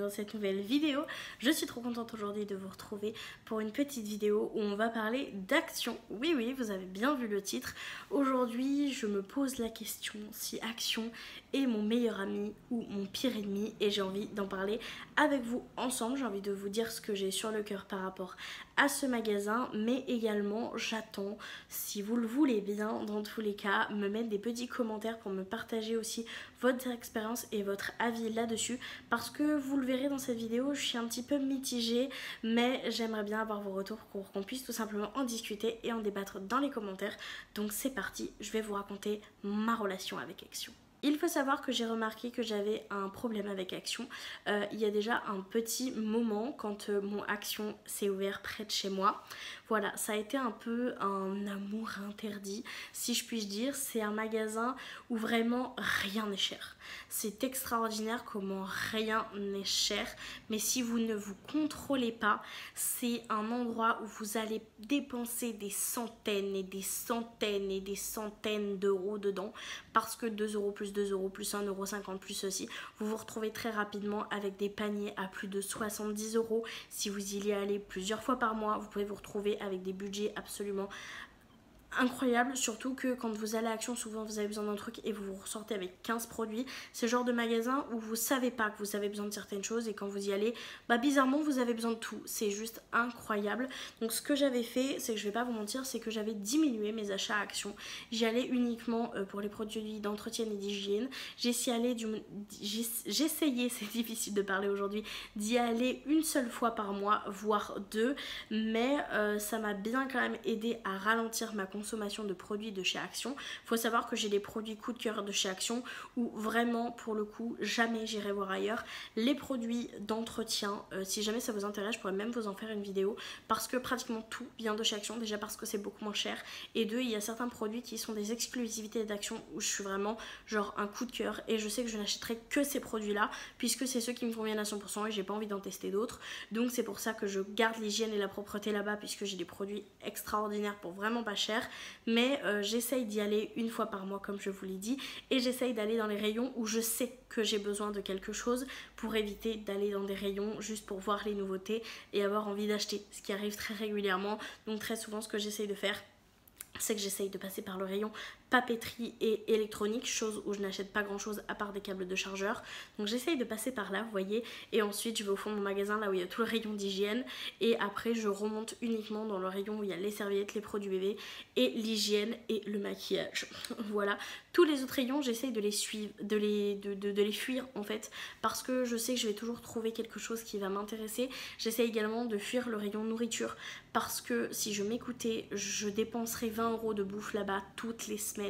dans cette nouvelle vidéo. Je suis trop contente aujourd'hui de vous retrouver pour une petite vidéo où on va parler d'action. Oui, oui, vous avez bien vu le titre. Aujourd'hui, je me pose la question si Action est mon meilleur ami ou mon pire ennemi et j'ai envie d'en parler avec vous ensemble. J'ai envie de vous dire ce que j'ai sur le cœur par rapport à ce magasin, mais également j'attends, si vous le voulez bien, dans tous les cas, me mettre des petits commentaires pour me partager aussi votre expérience et votre avis là-dessus, parce que vous le verrez dans cette vidéo, je suis un petit peu mitigée, mais j'aimerais bien avoir vos retours pour qu'on puisse tout simplement en discuter et en débattre dans les commentaires. Donc c'est parti, je vais vous raconter ma relation avec Action. Il faut savoir que j'ai remarqué que j'avais un problème avec Action. Il y a déjà un petit moment quand mon Action s'est ouvert près de chez moi. Voilà, ça a été un peu un amour interdit, si je puis dire. C'est un magasin où vraiment rien n'est cher. C'est extraordinaire comment rien n'est cher. Mais si vous ne vous contrôlez pas, c'est un endroit où vous allez dépenser des centaines et des centaines et des centaines d'euros dedans. Parce que 2 euros plus 2 euros plus 1,50 € plus ceci, vous vous retrouvez très rapidement avec des paniers à plus de 70 euros. Si vous y allez plusieurs fois par mois, vous pouvez vous retrouver avec des budgets absolument incroyable, surtout que quand vous allez à Action, souvent vous avez besoin d'un truc et vous vous ressortez avec 15 produits. C'est le genre de magasin où vous savez pas que vous avez besoin de certaines choses et quand vous y allez, bah bizarrement vous avez besoin de tout. C'est juste incroyable. Donc ce que j'avais fait, c'est que je vais pas vous mentir, c'est que j'avais diminué mes achats à Action. J'y allais uniquement pour les produits d'entretien et d'hygiène. J'essayais, c'est difficile de parler aujourd'hui, d'y aller une seule fois par mois, voire deux, mais ça m'a bien quand même aidé à ralentir ma consommation de produits de chez Action. Il faut savoir que j'ai des produits coup de cœur de chez Action où vraiment pour le coup jamais j'irai voir ailleurs. Les produits d'entretien, si jamais ça vous intéresse, je pourrais même vous en faire une vidéo parce que pratiquement tout vient de chez Action, déjà parce que c'est beaucoup moins cher et deux, il y a certains produits qui sont des exclusivités d'Action où je suis vraiment genre un coup de cœur et je sais que je n'achèterai que ces produits là puisque c'est ceux qui me conviennent à 100% et j'ai pas envie d'en tester d'autres. Donc c'est pour ça que je garde l'hygiène et la propreté là-bas puisque j'ai des produits extraordinaires pour vraiment pas cher. Mais j'essaye d'y aller une fois par mois comme je vous l'ai dit et j'essaye d'aller dans les rayons où je sais que j'ai besoin de quelque chose pour éviter d'aller dans des rayons juste pour voir les nouveautés et avoir envie d'acheter, ce qui arrive très régulièrement. Donc très souvent ce que j'essaye de faire, c'est que j'essaye de passer par le rayon papeterie et électronique, chose où je n'achète pas grand chose à part des câbles de chargeur. Donc j'essaye de passer par là, vous voyez, et ensuite je vais au fond de mon magasin là où il y a tout le rayon d'hygiène et après je remonte uniquement dans le rayon où il y a les serviettes, les produits bébés et l'hygiène et le maquillage. Voilà, tous les autres rayons j'essaye de les suivre, de les fuir en fait, parce que je sais que je vais toujours trouver quelque chose qui va m'intéresser. J'essaie également de fuir le rayon nourriture parce que si je m'écoutais, je dépenserais 20 € de bouffe là-bas toutes les semaines.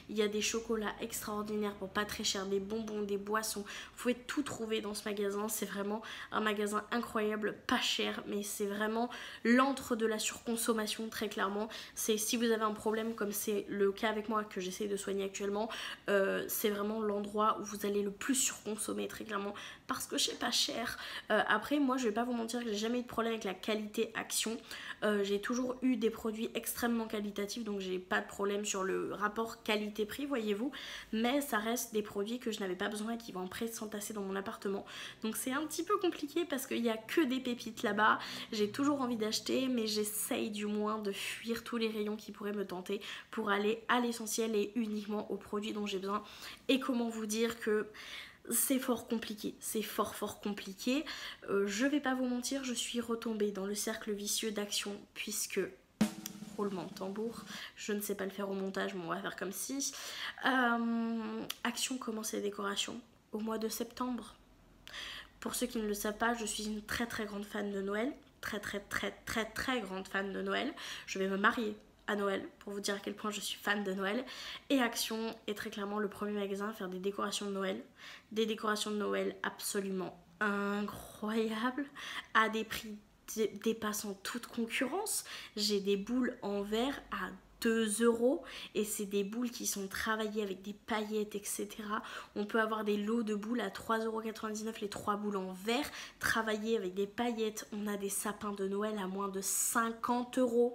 Il y a des chocolats extraordinaires pour pas très cher, des bonbons, des boissons. Vous pouvez tout trouver dans ce magasin. C'est vraiment un magasin incroyable, pas cher, mais c'est vraiment l'antre de la surconsommation très clairement. C'est si vous avez un problème comme c'est le cas avec moi que j'essaie de soigner actuellement, c'est vraiment l'endroit où vous allez le plus surconsommer très clairement parce que c'est pas cher. Après moi je vais pas vous mentir que j'ai jamais eu de problème avec la qualité Action. J'ai toujours eu des produits extrêmement qualitatifs donc j'ai pas de problème sur le rapport qualité-prix, voyez-vous, mais ça reste des produits que je n'avais pas besoin et qui vont après s'entasser dans mon appartement. Donc c'est un petit peu compliqué parce qu'il n'y a que des pépites là-bas. J'ai toujours envie d'acheter, mais j'essaye du moins de fuir tous les rayons qui pourraient me tenter pour aller à l'essentiel et uniquement aux produits dont j'ai besoin. Et comment vous dire que c'est fort compliqué, c'est fort compliqué. Je vais pas vous mentir, je suis retombée dans le cercle vicieux d'Action puisque roulement de tambour, je ne sais pas le faire au montage mais on va faire comme si Action commence les décorations au mois de septembre. Pour ceux qui ne le savent pas, je suis une très grande fan de Noël, très grande fan de Noël. Je vais me marier à Noël pour vous dire à quel point je suis fan de Noël et Action est très clairement le premier magasin à faire des décorations de Noël, des décorations de Noël absolument incroyables à des prix dépassant toute concurrence. J'ai des boules en verre à 2 € et c'est des boules qui sont travaillées avec des paillettes etc. On peut avoir des lots de boules à 3,99 €, les 3 boules en verre travaillées avec des paillettes. On a des sapins de Noël à moins de 50 €,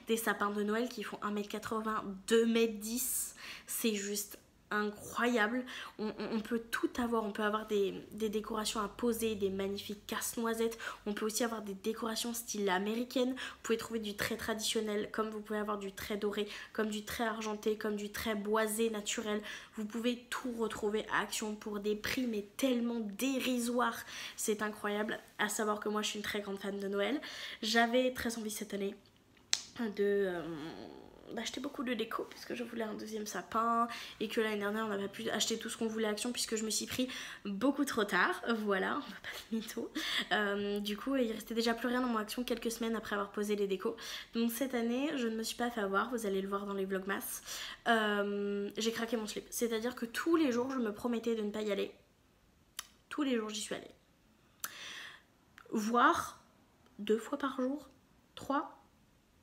des sapins de Noël qui font 1,80 m, 2,10 m, c'est juste incroyable. On peut tout avoir, on peut avoir des décorations à poser, des magnifiques casse-noisettes, on peut aussi avoir des décorations style américaine, vous pouvez trouver du trait traditionnel, comme vous pouvez avoir du trait doré, comme du trait argenté, comme du trait boisé naturel, vous pouvez tout retrouver à Action pour des prix mais tellement dérisoires, c'est incroyable. À savoir que moi je suis une très grande fan de Noël, j'avais très envie cette année d'acheter beaucoup de déco puisque je voulais un deuxième sapin et que l'année dernière on n'a pas pu acheter tout ce qu'on voulait à Action puisque je me suis pris beaucoup trop tard, voilà, on va pas se mytho. Du coup il restait déjà plus rien dans mon Action quelques semaines après avoir posé les décos, donc cette année je ne me suis pas fait avoir, vous allez le voir dans les vlogmas. J'ai craqué mon slip, c'est à dire que tous les jours je me promettais de ne pas y aller, tous les jours j'y suis allée, voire 2 fois par jour, 3,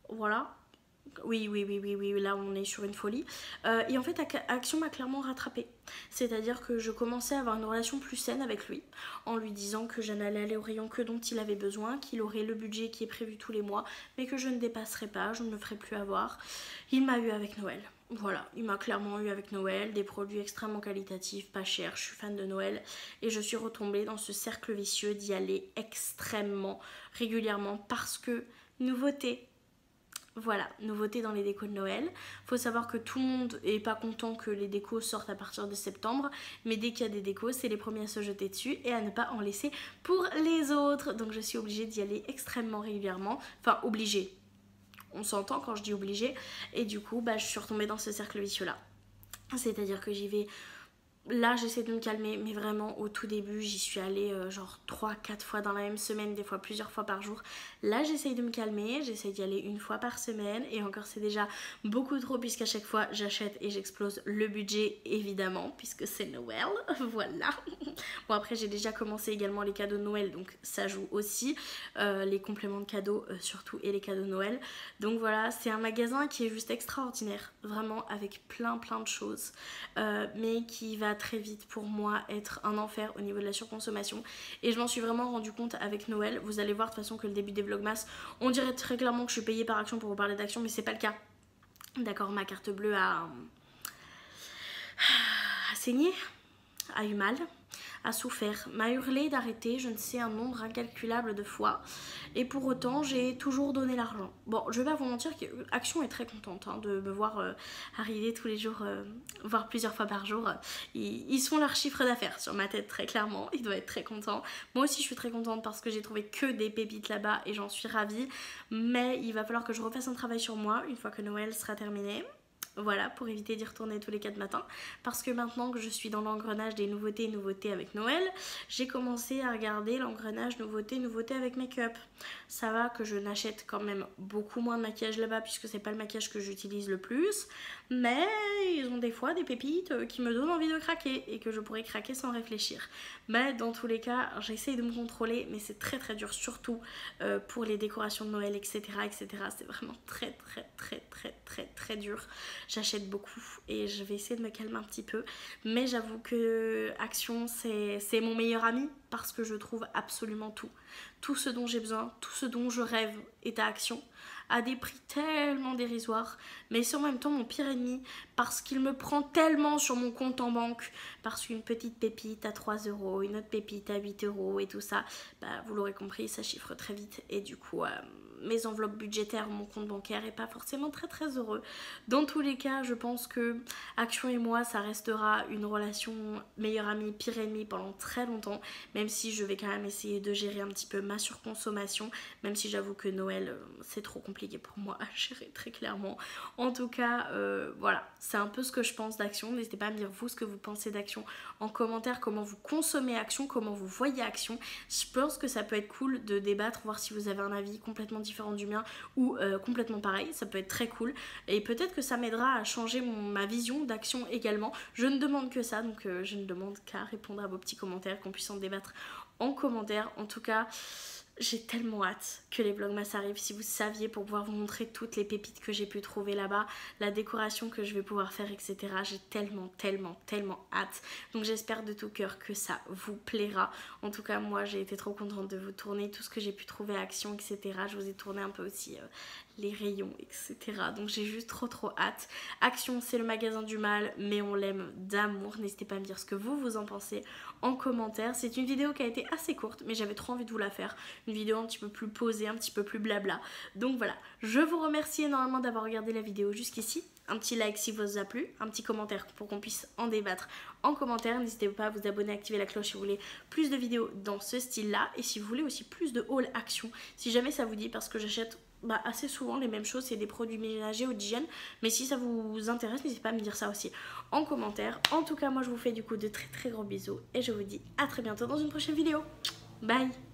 voilà. Oui, là on est sur une folie. Et en fait, Action m'a clairement rattrapée. C'est-à-dire que je commençais à avoir une relation plus saine avec lui, en lui disant que je n'allais aller au rayon que dont il avait besoin, qu'il aurait le budget qui est prévu tous les mois, mais que je ne dépasserai pas, je ne me ferai plus avoir. Il m'a eu avec Noël. Voilà, il m'a clairement eu avec Noël, des produits extrêmement qualitatifs, pas chers, je suis fan de Noël et je suis retombée dans ce cercle vicieux d'y aller extrêmement régulièrement parce que nouveauté. Voilà, nouveauté dans les décos de Noël. Faut savoir que tout le monde est pas content que les décos sortent à partir de septembre, mais dès qu'il y a des décos, c'est les premiers à se jeter dessus et à ne pas en laisser pour les autres. Donc je suis obligée d'y aller extrêmement régulièrement. Enfin, obligée. On s'entend quand je dis obligée. Et du coup, je suis retombée dans ce cercle vicieux-là. C'est-à-dire que j'y vais... Là j'essaie de me calmer, mais vraiment au tout début j'y suis allée genre 3-4 fois dans la même semaine, des fois plusieurs fois par jour. Là j'essaye de me calmer, j'essaye d'y aller 1 fois par semaine et encore c'est déjà beaucoup trop puisqu'à chaque fois j'achète et j'explose le budget évidemment puisque c'est Noël, voilà. Bon après j'ai déjà commencé également les cadeaux de Noël donc ça joue aussi, les compléments de cadeaux surtout et les cadeaux de Noël. Donc voilà, c'est un magasin qui est juste extraordinaire, vraiment avec plein de choses, mais qui va très vite pour moi être un enfer au niveau de la surconsommation et je m'en suis vraiment rendu compte avec Noël. Vous allez voir de toute façon que le début des vlogmas on dirait très clairement que je suis payée par Action pour vous parler d'Action mais c'est pas le cas, d'accord. Ma carte bleue a saigné, a eu mal, a souffert, m'a hurlé d'arrêter, je ne sais un nombre incalculable de fois et pour autant j'ai toujours donné l'argent. Bon, je vais pas vous mentir qu'Action est très contente de me voir arriver tous les jours, voire plusieurs fois par jour. Ils font leur chiffre d'affaires sur ma tête très clairement, ils doivent être très contents. Moi aussi je suis très contente parce que j'ai trouvé que des pépites là-bas et j'en suis ravie, mais il va falloir que je refasse un travail sur moi une fois que Noël sera terminé. Voilà, pour éviter d'y retourner tous les 4 matins. Parce que maintenant que je suis dans l'engrenage des nouveautés avec Noël, j'ai commencé à regarder l'engrenage nouveautés avec make-up. Ça va que je n'achète quand même beaucoup moins de maquillage là-bas puisque c'est pas le maquillage que j'utilise le plus. Mais ils ont des fois des pépites qui me donnent envie de craquer et que je pourrais craquer sans réfléchir. Mais dans tous les cas, j'essaye de me contrôler, mais c'est très dur, surtout pour les décorations de Noël, etc. C'est vraiment très dur. J'achète beaucoup et je vais essayer de me calmer un petit peu, mais j'avoue que Action c'est mon meilleur ami parce que je trouve absolument tout ce dont j'ai besoin, tout ce dont je rêve est à Action, à des prix tellement dérisoires, mais c'est en même temps mon pire ennemi parce qu'il me prend tellement sur mon compte en banque, parce qu'une petite pépite à 3 €, une autre pépite à 8 € et tout ça, vous l'aurez compris, ça chiffre très vite et du coup mes enveloppes budgétaires, mon compte bancaire est pas forcément très heureux. Dans tous les cas, je pense que Action et moi, ça restera une relation meilleur ami, pire ennemi pendant très longtemps, même si je vais quand même essayer de gérer un petit peu ma surconsommation, même si j'avoue que Noël, c'est trop compliqué pour moi à gérer très clairement. En tout cas, voilà, c'est un peu ce que je pense d'Action. N'hésitez pas à me dire vous ce que vous pensez d'Action en commentaire, comment vous consommez Action, comment vous voyez Action. Je pense que ça peut être cool de débattre, voir si vous avez un avis complètement différent du mien ou complètement pareil, ça peut être très cool et peut-être que ça m'aidera à changer ma vision d'Action également. Je ne demande que ça, donc je ne demande qu'à répondre à vos petits commentaires, qu'on puisse en débattre en commentaire. En tout cas, j'ai tellement hâte que les vlogmas arrivent. Si vous saviez, pour pouvoir vous montrer toutes les pépites que j'ai pu trouver là-bas, la décoration que je vais pouvoir faire, etc. J'ai tellement hâte. Donc j'espère de tout cœur que ça vous plaira. En tout cas, moi j'ai été trop contente de vous tourner tout ce que j'ai pu trouver à Action, etc. Je vous ai tourné un peu aussi les rayons, etc. Donc j'ai juste trop hâte. Action, c'est le magasin du mal, mais on l'aime d'amour. N'hésitez pas à me dire ce que vous en pensez en commentaire. C'est une vidéo qui a été assez courte, mais j'avais trop envie de vous la faire. Une vidéo un petit peu plus posée, un petit peu plus blabla. Donc voilà, je vous remercie énormément d'avoir regardé la vidéo jusqu'ici. Un petit like si vous a plu, un petit commentaire pour qu'on puisse en débattre en commentaire. N'hésitez pas à vous abonner, à activer la cloche si vous voulez plus de vidéos dans ce style-là. Et si vous voulez aussi plus de haul action, si jamais ça vous dit, parce que j'achète assez souvent les mêmes choses, c'est des produits ménagers ou d'hygiène, mais si ça vous intéresse, n'hésitez pas à me dire ça aussi en commentaire. En tout cas, moi je vous fais du coup de très gros bisous et je vous dis à très bientôt dans une prochaine vidéo. Bye!